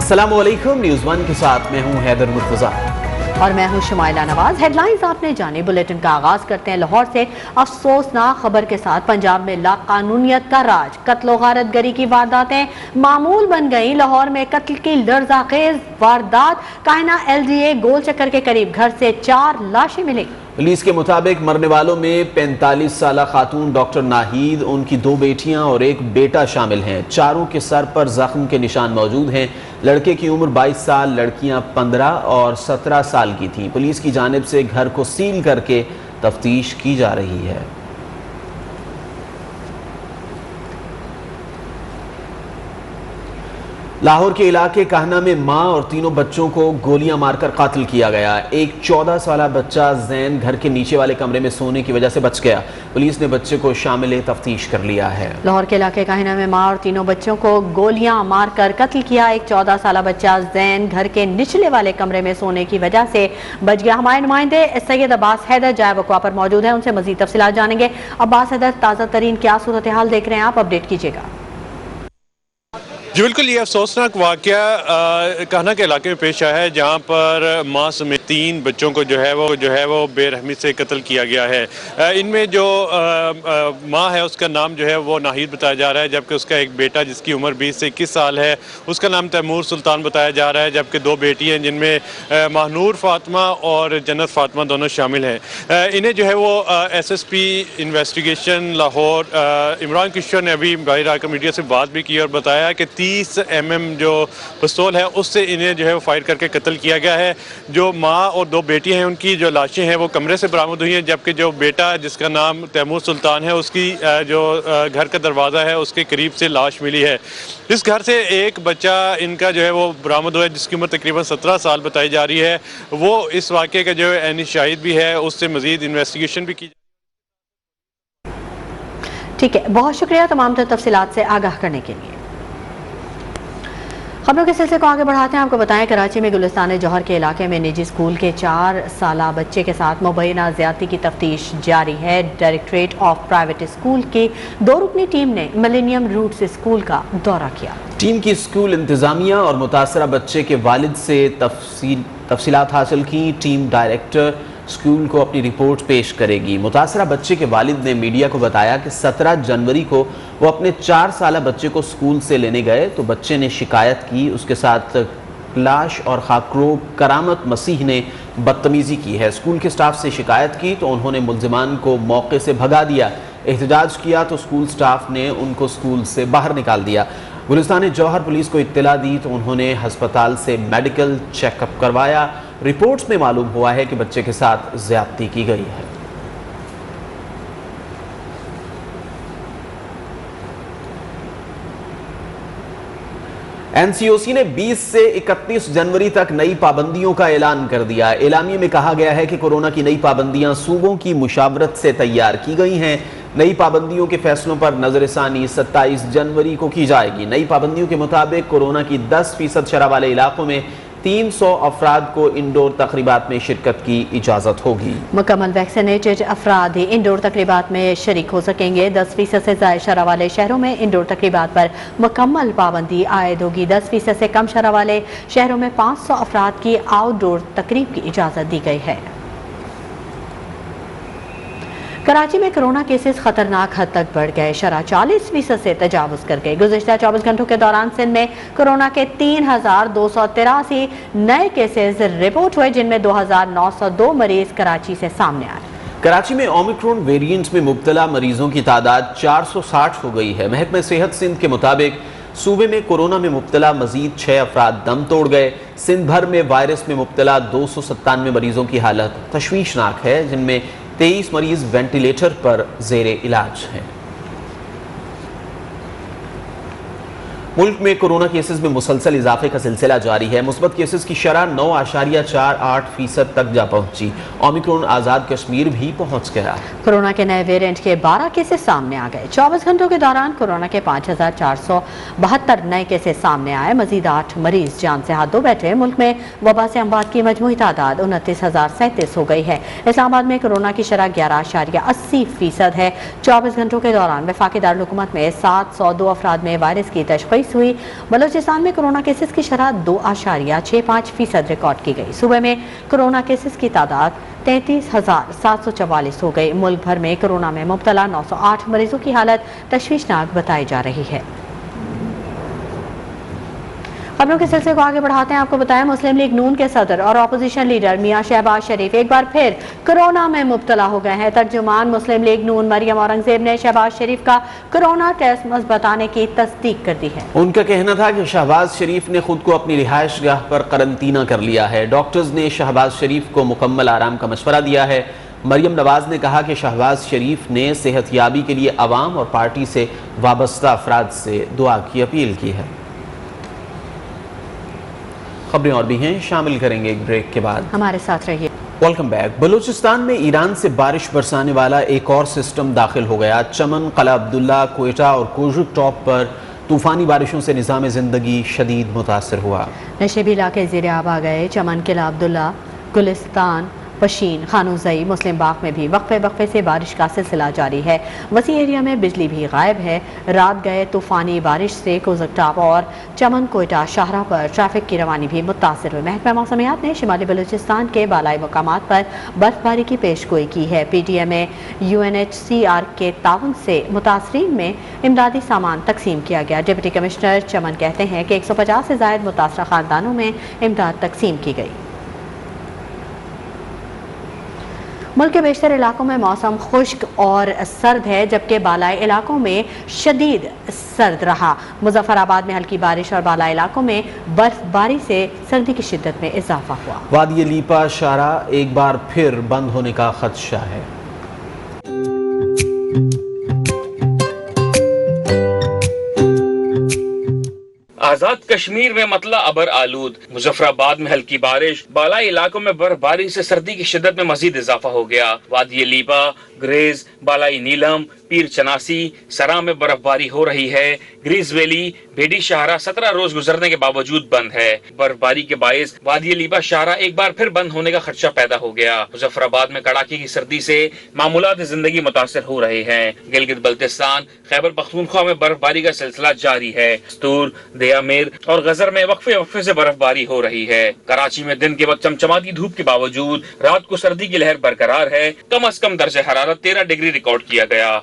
अस्सलामुअलैकुम, news one के साथ मैं हूं हैदर मुर्तजा और मैं हूं शुमाइला नवाज। हेडलाइंस आपने जाने। बुलेटिन का आगाज करते हैं लाहौर से अफसोसनाक खबर के साथ। पंजाब में लाकानूनियत का राज, कत्ल गारत गरी की वारदातें मामूल बन गई। लाहौर में कत्ल की लर्ज़ाखेज वारदात, कायना LDA गोल चक्कर के करीब घर से 4 लाशें मिली। पुलिस के मुताबिक मरने वालों में 45 साला खातून डॉक्टर नाहिद, उनकी 2 बेटियां और 1 बेटा शामिल हैं। चारों के सर पर जख्म के निशान मौजूद हैं। लड़के की उम्र 22 साल, लड़कियां 15 और 17 साल की थीं। पुलिस की जानिब से घर को सील करके तफ्तीश की जा रही है। लाहौर के इलाके कहना में मां और तीनों बच्चों को गोलियां मारकर कातिल किया गया। एक 14 साला बच्चा जैन घर के नीचे वाले कमरे में सोने की वजह से बच गया। पुलिस ने बच्चे को शामिल तफ्तीश कर लिया है। लाहौर के इलाके कहना में मां और तीनों बच्चों को गोलियां मारकर कत्ल किया। एक 14 साला बच्चा जैन घर के निचले वाले कमरे में सोने की वजह से बच गया। हमारे नुमाइंदे सैयद अब्बास हैदर जाए वक़्वा पर मौजूद है, उनसे मजीद तफसीलात जानेंगे। अब्बास हैदर, ताज़ा तरीन क्या सूरत हाल देख रहे हैं आप, अपडेट कीजिएगा। जी बिल्कुल, ये अफसोसनाक वाक़या कहना के इलाके में पेश आया है, जहाँ पर माँ समेत 3 बच्चों को जो है वो बेरहमी से कत्ल किया गया है। इनमें जो माँ है उसका नाम जो है वो नाहिद बताया जा रहा है, जबकि उसका एक बेटा जिसकी उम्र 20 से 21 साल है उसका नाम तैमूर सुल्तान बताया जा रहा है, जबकि 2 बेटी हैं जिनमें महानूर फातिमा और जन्नत फातिमा दोनों शामिल हैं। इन्हें जो है वो SSP इन्वेस्टिगेशन लाहौर इमरान किशोर ने अभी बाहर आकर मीडिया से बात भी की और बताया कि 30 mm जो पिस्तौल है उससे इन्हें जो है वो फायर करके कत्ल किया गया है। जो माँ और 2 बेटियां हैं उनकी जो लाशें हैं वो कमरे से बरामद हुई हैं, जबकि जो बेटा जिसका नाम तैमूर सुल्तान है उसकी जो घर का दरवाज़ा है उसके करीब से लाश मिली है। इस घर से एक बच्चा इनका जो है वो बरामद हुआ है जिसकी उम्र तकरीबन 17 साल बताई जा रही है। वो इस वाक़े का जो है शाहिद भी है, उससे मज़ीद इन्वेस्टिगेशन भी की। ठीक है, बहुत शुक्रिया तमाम तफसीलात से आगाह करने के लिए। खबरों के सिलसिले को आगे बढ़ाते हैं। आपको बताएं, कराची में गुलिस्तान जौहर के इलाके में निजी स्कूल के 4 साला बच्चे के साथ मुबैना ज्यादती की तफ्तीश जारी है। डायरेक्टरेट ऑफ प्राइवेट स्कूल की 2 रुकनी टीम ने मिलेनियम रूट्स स्कूल का दौरा किया। टीम की स्कूल इंतजामिया और मुतासरा बच्चे के वालिद से तफसीलात हासिल की। टीम डायरेक्टर स्कूल को अपनी रिपोर्ट पेश करेगी। मुतासरा बच्चे के वालिद ने मीडिया को बताया कि 17 जनवरी को वो अपने 4 साला बच्चे को स्कूल से लेने गए तो बच्चे ने शिकायत की। उसके साथ क्लाश और खाकरोब करामत मसीह ने बदतमीज़ी की है। स्कूल के स्टाफ से शिकायत की तो उन्होंने मुल्जिमान को मौके से भगा दिया। एहतजाज किया तो स्कूल स्टाफ ने उनको स्कूल से बाहर निकाल दिया। गुलिस्तान जौहर पुलिस को इत्तला दी तो उन्होंने हस्पताल से मेडिकल चेकअप करवाया। रिपोर्ट्स में मालूम हुआ है कि बच्चे के साथ ज्यादती की गई है। NCOC ने 20 से 31 जनवरी तक नई पाबंदियों का ऐलान कर दिया। एलामिये में कहा गया है कि कोरोना की नई पाबंदियां सूबों की मुशावरत से तैयार की गई हैं। नई पाबंदियों के फैसलों पर नजरसानी 27 जनवरी को की जाएगी। नई पाबंदियों के मुताबिक कोरोना की 10% शरह वाले इलाकों में 300 अफराद को इंडोर तकरीबात में शिरकत की इजाज़त होगी। मुकम्मल वैक्सीनेटेड अफराद ही इंडोर तकरीबात में शरीक हो सकेंगे। 10% से ज़ायद शरह वाले शहरों में इंडोर तकरीबात पर मुकम्मल पाबंदी आयद होगी। 10% से कम शरह वाले शहरों में 500 अफराद की आउटडोर तकरीब की इजाज़त दी गई है। कराची में कोरोना केसेस खतरनाक हद तक बढ़ गए। शरह 40% से तजावुज कर गए। गुज़िश्ता 24 घंटों के दौरान सिंध में कोरोना के 3283 नए केसेस रिपोर्ट हुए, जिनमें 2902 मरीज कराची से सामने आए। कराची में ओमिक्रॉन वेरिएंट में मुब्तला मरीजों की तादाद 460 हो गई है। महकमा सेहत सिंध के मुताबिक सूबे में कोरोना में मुब्तला मजीद 6 अफराद दम तोड़ गए। सिंध भर में वायरस में मुब्तला 297 मरीजों की हालत तशवीशनाक है, जिनमें 23 मरीज वेंटिलेटर पर ज़ेरे इलाज हैं। मुल्क में कोरोना केसेस में मुसलसल इजाफे का सिलसिला जारी है। मुस्बत केसेस की शरह 9.48% तक जा पहुंची। ओमिक्रॉन आज़ाद कश्मीर भी पहुंच गया। कोरोना के नए वेरिएंट के 12 केसेस सामने आ गए। 24 घंटों के दौरान कोरोना के 5472 नए केसेस सामने आए। मजीद 8 मरीज जान से हाथ धो बैठे। मुल्क में वबा से अमवात की मजमूई तादाद 29,037 हो गई है। इस्लामाबाद में कोरोना की शरह 11.80% है। 24 घंटों के दौरान वफाकी दारुल हुकूमत में 702 अफराद में वायरस की तशख़ीस 20 हुई। बलूचिस्तान में कोरोना केसेस की शरह 2.65% रिकॉर्ड की गई। सूबे में कोरोना केसेस की तादाद 33,744 हो गई। मुल्क भर में कोरोना में मुब्तला 908 मरीजों की हालत तशवीशनाक बताई जा रही है। खबरों के सिलसिले को आगे बढ़ाते हैं। आपको बताया मुस्लिम लीग नून के सदर और अपोजिशन लीडर मियां शहबाज शरीफ एक बार फिर कोरोना में मुब्तला हो गए हैं। तर्जुमान मुस्लिम लीग नून मरियम औरंगजेब ने शहबाज शरीफ का कोरोना टेस्ट मुस्बत आने की तस्दीक कर दी है। उनका कहना था कि शहबाज शरीफ ने खुद को अपनी रिहाइश गाह पर करंतना कर लिया है। डॉक्टर्स ने शहबाज शरीफ को मुकम्मल आराम का मशवरा दिया है। मरियम नवाज ने कहा कि शहबाज शरीफ ने सेहतयाबी के लिए अवाम और पार्टी से वाबस्ता अफराद से दुआ की अपील की है। खबरें और भी हैं, शामिल करेंगे एक ब्रेक के बाद। हमारे साथ रहिए। Welcome back. बलूचिस्तान में ईरान से बारिश बरसाने वाला एक और सिस्टम दाखिल हो गया। चमन, कला अब्दुल्ला, कोयटा और कोजुक टॉप पर तूफानी बारिशों से निज़ाम ज़िंदगी शदीद मुतासर हुआ। नशेबी इलाके ज़ेरे आब आ गए। चमन, किला अब्दुल्ला, गुलिस्तान, पशीन, खानूज़ई, मुस्लिम बाग में भी वक्फे से बारिश का सिलसिला जारी है। वसी एरिया में बिजली भी गायब है। रात गए तूफानी बारिश से कोजुक टॉप और चमन, कोयटा शाहरा पर ट्रैफिक की रवानी भी मुतासर हुई। महकमा मौसमियात ने शिमाली बलूचिस्तान के बालाई मुकामात पर बर्फबारी की पेशगोई की है। PTM में UNHCR के ताउन से मुतासरीन में इमदादी सामान तकसीम किया गया। डिप्टी कमिश्नर चमन कहते हैं कि 150 से ज़ायद मुतासरा खानदानों में इमदाद तकसीम की गई। मुल्क के बेशतर इलाकों में मौसम खुश्क और सर्द है, जबकि बालाई इलाकों में शदीद सर्द रहा। मुजफ्फराबाद में हल्की बारिश और बालाई इलाकों में बर्फबारी से सर्दी की शिद्दत में इजाफा हुआ। वादी लीपा शारा एक बार फिर बंद होने का खदशा है। आजाद कश्मीर में मतला अबर आलूद। मुजफ्फराबाद में हल्की बारिश, बालाई इलाकों में बर्फबारी से सर्दी की शिद्दत में मजीद इजाफा हो गया। वादी लीपा, ग्रेज, बालाई नीलम, पीर चनासी, सरा में बर्फबारी हो रही है। ग्रीज वैली, भेड़ी शाहरा 17 रोज गुजरने के बावजूद बंद है। बर्फबारी के बायस वादी लीबा शाहरा एक बार फिर बंद होने का खदशा पैदा हो गया। मुजफ्फराबाद में कड़ाके की सर्दी से मामूलात जिंदगी मुतासर हो रहे हैं। गिलगित बल्तिस्तान, खैबर पख्तूनख्वा में बर्फबारी का सिलसिला जारी है। स्तूर, दयामेर और गजर में वक्फे से बर्फबारी हो रही है। कराची में दिन के वक्त चमचमाती धूप के बावजूद रात को सर्दी की लहर बरकरार है। कम अज कम दर्जे हरारत 13 डिग्री रिकॉर्ड किया गया।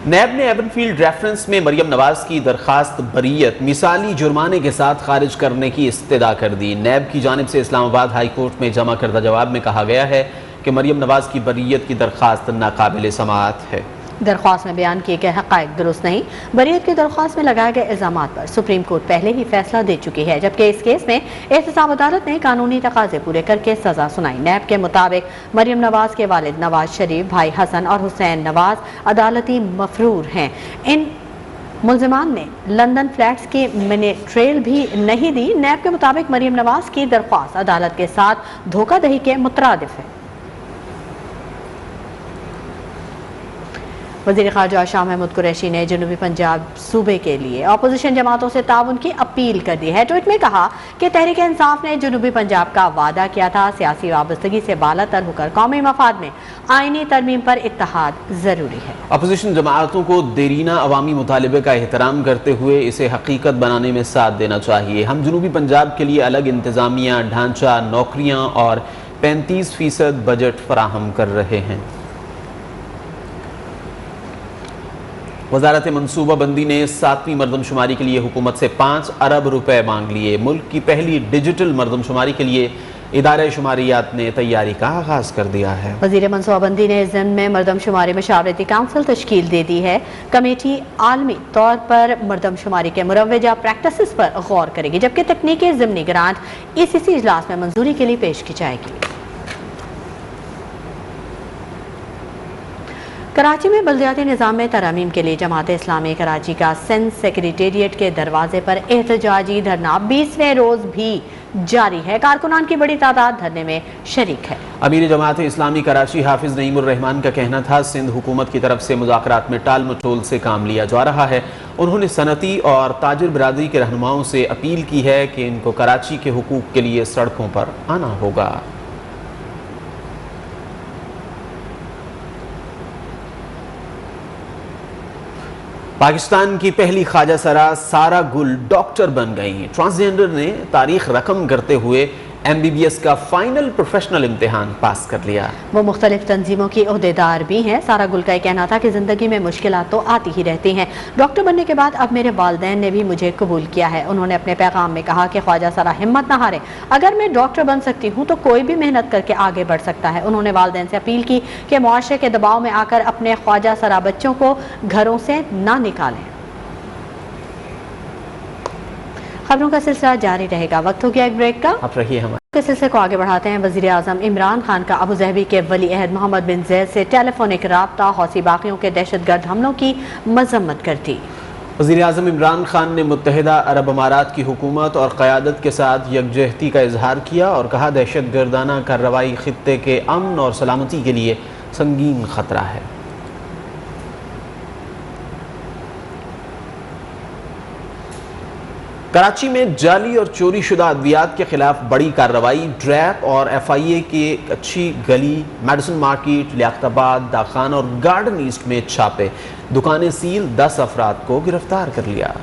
नैब ने एवनफील्ड रेफरेंस में मरियम नवाज की दरखास्त बरीयत मिसाली जुर्माने के साथ खारिज करने की इस्तदा कर दी। नैब की जानिब से इस्लामाबाद हाई कोर्ट में जमा करदा जवाब में कहा गया है कि मरियम नवाज की बरीयत की दरखास्त नाकाबिल समाअत है। दरख्वास्त में बयान किए गए हक़ाइक़ दुरुस्त नहीं। बरीयत की दरख्वास्त में लगाए गए इल्ज़ामात पर सुप्रीम कोर्ट पहले ही फैसला दे चुकी है, जबकि इस केस में एहतसाब अदालत ने कानूनी तकाजे पूरे करके सजा सुनाई। नैब के मुताबिक मरियम नवाज के वालिद नवाज शरीफ, भाई हसन और हुसैन नवाज अदालती मफरूर हैं। इन मुल्ज़िमान ने लंदन फ्लैट्स की मिनी ट्रेल भी नहीं दी। नैब के मुताबिक मरियम नवाज की दरख्वास्त अदालत के साथ धोखाधड़ी के मुतरादिफ है। वज़ीर ख़ारजा शाह महमूद कुरैशी ने जनूबी पंजाब सूबे के लिए अपोजिशन जमातों से ताउन की अपील कर दी है। ट्वीट में कहा कि तहरीक इंसाफ ने जनूबी पंजाब का वादा किया था, सियासी वाबस्तगी से बालातर होकर कौमी मफाद में आईनी तरमीम पर इत्तेहाद जरूरी है। अपोजिशन जमातों को देरीना अवामी मुतालिबे का एहतराम करते हुए इसे हकीकत बनाने में साथ देना चाहिए। हम जनूबी पंजाब के लिए अलग इंतजामिया ढांचा, नौकरियाँ और 35% बजट फराहम कर रहे हैं। वजारत मनसूबाबंदी ने 7वीं मरदमशुमारी के लिए हुकूमत से 5 अरब रुपए मांग लिए। मुल्क की पहली डिजिटल मरदमशुमारी के लिए इदारे शुमारियात ने तैयारी का आगाज कर दिया है। वज़ीर मनसूबाबंदी ने ज़िम्न में मरदमशुमारी मशावरती काउंसिल तश्कील दे दी है। कमेटी आलमी तौर पर मरदमशुमारी के मुरव्वजा प्रैक्टिसेस पर गौर करेगी, जबकि तकनीकी ज़िमनी ग्रांट ECC इजलास में मंजूरी के लिए पेश की जाएगी। कराची में बल्दियाती निज़ाम में तरमीम के लिए जमात इस्लामी कराची का सिंध सेक्रेटेरिएट के दरवाजे पर एहतजाजी धरना 20वें रोज भी जारी है। कारकुनान की बड़ी तादाद धरने में शरीक है। अमीर जमात इस्लामी कराची हाफिज नईमुर रहमान का कहना था, सिंध हुकूमत की तरफ से मुज़ाकरात में टाल मटोल से काम लिया जा रहा है। उन्होंने सनती और ताजिर बिरादरी के रहनुमाओं से अपील की है कि इनको कराची के हुकूक के लिए सड़कों पर आना होगा। पाकिस्तान की पहली ख्वाजा सरा सारा गुल डॉक्टर बन गई। ट्रांसजेंडर ने तारीख रकम करते हुए MBBS का फाइनल प्रोफेशनल इम्तिहान पास कर लिया। वो मुख्तलिफ तंजीमों की ओहदेदार भी हैं। सारा गुल का कहना था कि ज़िंदगी में मुश्किलात तो आती ही रहती हैं। डॉक्टर बनने के बाद अब मेरे वालिदैन ने भी मुझे कबूल किया है। उन्होंने अपने पैगाम में कहा कि ख्वाजा सरा हिम्मत न हारे, अगर मैं डॉक्टर बन सकती हूँ तो कोई भी मेहनत करके आगे बढ़ सकता है। उन्होंने वालिदैन से अपील की कि मुआशरे के दबाव में आकर अपने ख्वाजा सरा बच्चों को घरों से ना निकालें। खबरों का सिलसिला जारी रहेगा। वक्त हो गया एक ब्रेक का। आप रहिए हमारे के सिलसिले को आगे बढ़ाते हैं। वज़ीर आज़म इमरान खान का अबू ज़हबी के वली अहद मोहम्मद बिन ज़ैद से टेलीफोनिक राब्ता, हौसी बागियों के दहशतगर्द हमलों की मजम्मत कर दी। वज़ीर आज़म इमरान खान ने मुत्तहिदा अरब अमारात की हुकूमत और क़यादत के साथ यकजहती का इजहार किया और कहा दहशतगर्दाना कार्रवाई खित्ते के अमन और सलामती के लिए संगीन खतरा है। कराची में जाली और चोरी शुदा अद्वियात के खिलाफ बड़ी कार्रवाई। ड्रैप और FIA के अच्छी गली, मेडिसन मार्केट, लियाकताबाद, दाखान और गार्डन ईस्ट में छापे। दुकानें सील, 10 अफराद को गिरफ्तार कर लिया।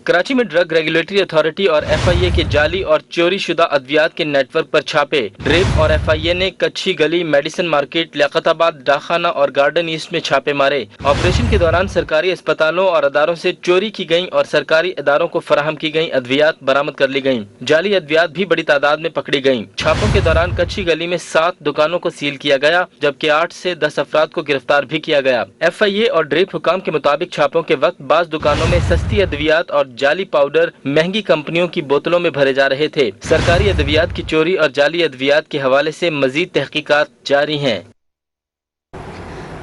कराची में ड्रग रेगुलेटरी अथॉरिटी और FIA के जाली और चोरी शुदा अद्वियात के नेटवर्क पर छापे। ड्रेप और FIA ने कच्ची गली, मेडिसन मार्केट, लियाकताबाद, डाखाना और गार्डन ईस्ट में छापे मारे। ऑपरेशन के दौरान सरकारी अस्पतालों और अदारों से चोरी की गयी और सरकारी इदारों को फराहम की गयी अद्वियात बरामद कर ली गयी। जाली अद्वियात भी बड़ी तादाद में पकड़ी गयी। छापों के दौरान कच्ची गली में 7 दुकानों को सील किया गया, जबकि 8 से 10 अफराद को गिरफ्तार भी किया गया। FIA और ड्रेप हुकाम के मुताबिक छापों के वक्त बाज दुकानों में सस्ती अद्वियात और जाली पाउडर महंगी कंपनियों की बोतलों में भरे जा रहे थे। सरकारी अद्वियात की चोरी और जाली अद्वियात के हवाले से मजीद तहकीकात जारी हैं।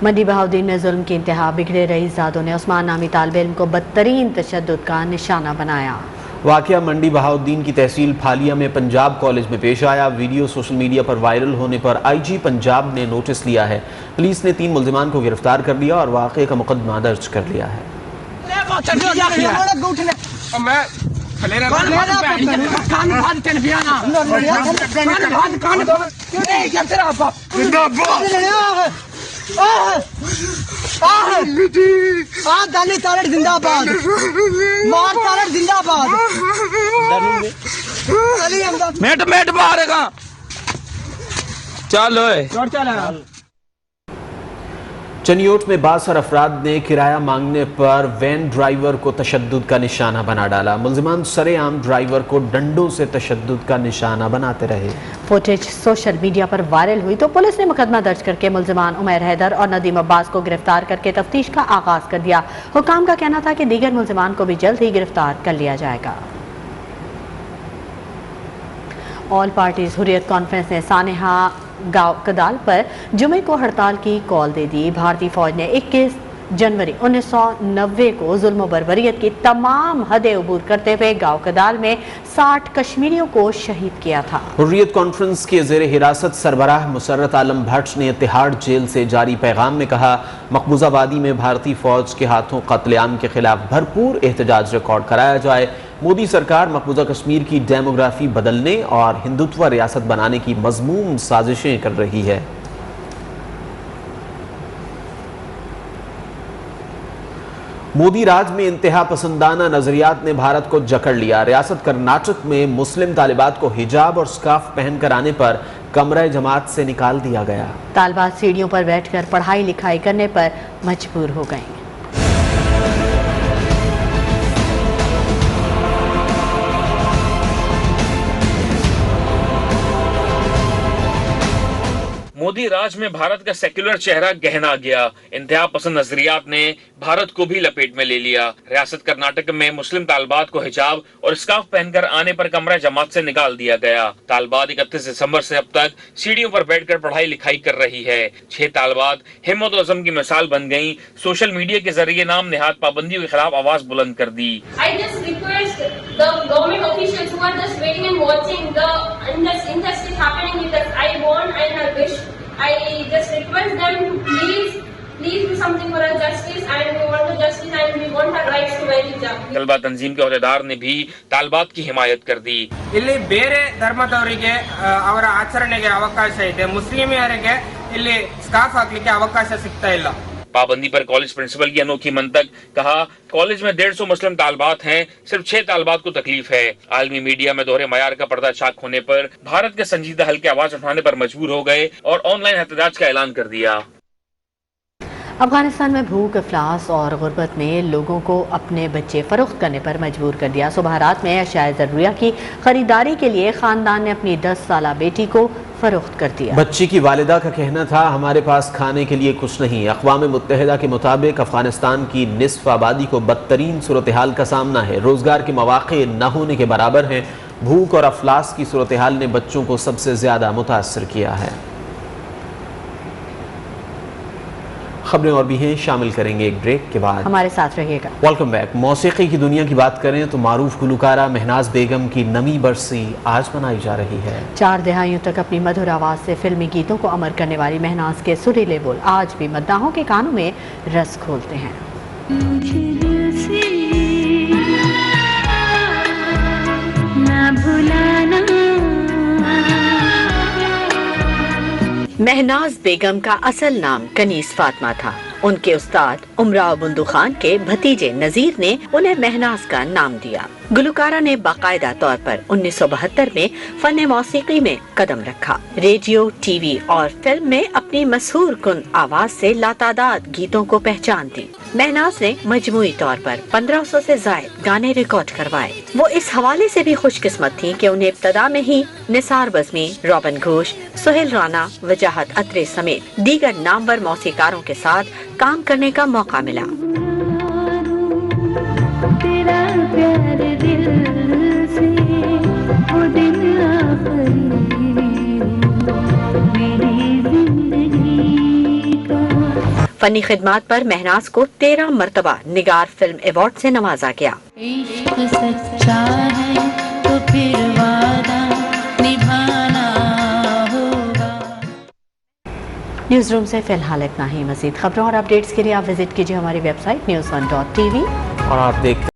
मंडी बहाउद्दीन में जुल्म की इंतहा। बिगड़े रईसजादों ने उस्मान नामी तालिब इल्म को बदतरीन तशद्दुद का निशाना बनाया। वाकया मंडी बहाउद्दीन की तहसील फालिया में पंजाब कॉलेज में पेश आया। वीडियो सोशल मीडिया पर वायरल होने पर IG पंजाब ने नोटिस लिया है। पुलिस ने 3 मुल्जिमान को गिरफ्तार कर लिया और वाकये का मुकदमा दर्ज कर लिया है। मेट मारेगा। चलो चनियोट में बासर अफराद ने किराया मांगने पर वैन ड्राइवर को तशद्दुद का निशाना बना डाला। मुल्जिमान सरेआम ड्राइवर को डंडों से तशद्दुद का निशाना बनाते रहे। फुटेज सोशल मीडिया पर वायरल हुई तो पुलिस ने मुकदमा दर्ज करके मुल्जिमान उमैर हैदर और नदीम अब्बास को गिरफ्तार करके तफ्तीश का आगाज कर दिया। हुकाम का कहना था कि दीगर मुल्जिमान को भी जल्द ही गिरफ्तार कर लिया जाएगा। ऑल पार्टीज हुर्रियत कॉन्फ्रेंस ने सानेहा गांव कदाल पर जुमे को हड़ताल की कॉल दे दी। भारतीय फौज ने 21 जनवरी 1990 को जुल्म बर्बरियत की तमाम हदें अबूर करते हुए गांव कदाल में 60 कश्मीरियों को शहीद किया था। हुर्रियत कॉन्फ्रेंस के ज़ेरे हिरासत सरबराह मुसर्रत आलम भट्ट ने तिहाड़ जेल से जारी पैगाम में कहा, मकबूजा वादी में भारतीय फौज के हाथों कत्लेआम के खिलाफ भरपूर एहतजाज रिकॉर्ड कराया जाए। मोदी सरकार मकबूजा कश्मीर की डेमोग्राफी बदलने और हिंदुत्व रियासत बनाने की मजमूम साजिशें कर रही है। मोदी राज में इंतहा पसंदाना नजरियात ने भारत को जकड़ लिया। रियासत कर्नाटक में मुस्लिम तालिबात को हिजाब और स्कार्फ पहनकर आने पर कमरा जमात से निकाल दिया गया। तालिबात सीढ़ियों पर बैठकर पढ़ाई लिखाई करने पर मजबूर हो गए। मोदी राज में भारत का सेक्युलर चेहरा गहना गया। इंतहा पसंद नजरियात ने भारत को भी लपेट में ले लिया। रियासत कर्नाटक में मुस्लिम तालिबात को हिजाब और स्कार्फ पहनकर आने पर कमरा जमात से निकाल दिया गया। तालिबात 31 दिसंबर से अब तक सीढ़ियों पर बैठकर पढ़ाई लिखाई कर रही है। 6 तालिबात हिम्मत और अज़म की मिसाल बन गयी। सोशल मीडिया के जरिए नाम निहाद पाबंदियों के खिलाफ आवाज बुलंद कर दी। I just request them to please do something for our justice, and we want the justice and we want our rights to wear hijab. तलबा तंजीम के अहदेदार ने भी तालिबात की हिमायत कर दी। ಇಲ್ಲಿ ಬೇರೆ ಧರ್ಮದವರಿಗೆ ಅವರ ಆಚರಣೆಗೆ ಅವಕಾಶ ಇದೆ, ಮುಸ್ಲಿಮರಿಗೆ ಇಲ್ಲಿ ಸ್ಕಾರ್ಫ್ ಹಾಕ್ಲಿಕ್ಕೆ ಅವಕಾಶ ಸಿಗ್ತಾ ಇಲ್ಲ। पाबंदी पर कॉलेज प्रिंसिपल की अनोखी मंतक, कहा कॉलेज में 150 मुस्लिम तालबात हैं, सिर्फ 6 तालबात को तकलीफ है। आलमी मीडिया में दोहरे मयार का पर्दाशाक होने पर भारत के संजीदा हल्के आवाज उठाने पर मजबूर हो गए और ऑनलाइन एहतजाज का ऐलान कर दिया। अफगानिस्तान में भूख, अफलास और गुर्बत ने लोगों को अपने बच्चे फरोख्त करने पर मजबूर कर दिया। सुबहारात में अशाए ज़रूरिया की खरीदारी के लिए खानदान ने अपनी 10 साला बेटी को फरोख्त कर दिया। बच्ची की वालिदा का कहना था, हमारे पास खाने के लिए कुछ नहीं। अक़वाम मुत्तहिदा के मुताबिक अफगानिस्तान की निस्फ आबादी को बदतरीन सूरत हाल का सामना है। रोजगार के मौक़े न होने के बराबर हैं। भूख और अफलास की सूरत हाल ने बच्चों को सबसे ज्यादा मुतासर किया है। खबरें और भी हैं, शामिल करेंगे एक ब्रेक के बाद। हमारे साथ रहिएगा। Welcome back. मौसीकी की दुनिया की बात करें तो मारूफ गुलकारा महनाज बेगम की नवी बरसी आज मनाई जा रही है। 4 दहाइयों तक अपनी मधुर आवाज से फिल्मी गीतों को अमर करने वाली महनाज के सुरीले बोल आज भी मद्दाहों के कानों में रस घोलते हैं। महनाज बेगम का असल नाम कनीस फातिमा था। उनके उस्ताद उमराव बुंदू खान के भतीजे नजीर ने उन्हें महनाज का नाम दिया। गुलकारा ने बाकायदा तौर पर 1972 में फन मौसीकी में कदम रखा। रेडियो, टीवी और फिल्म में अपनी मशहूर कुन आवाज से लातादाद गीतों को पहचान दी। महनाज ने मजमूई तौर पर 1500 से ज्यादा गाने रिकॉर्ड करवाए। वो इस हवाले से भी खुशकिस्मत थी कि उन्हें इब्तदा में ही निसार बज़मी, रॉबिन घोष, सुहेल राना, वजाहत अत्रे समेत दीगर नामवर मौसीकारों के साथ काम करने का मौका मिला। फनी खिदमात पर महनाज को 13 मरतबा निगार फिल्म अवार्ड से नवाजा गया। इश्क सच्चा है तो फिर वादा निभाना होगा। न्यूज रूम से फिलहाल इतना ही। मजीद खबरों और अपडेट्स के लिए आप विजिट कीजिए हमारी वेबसाइट news1.tv और आप देखते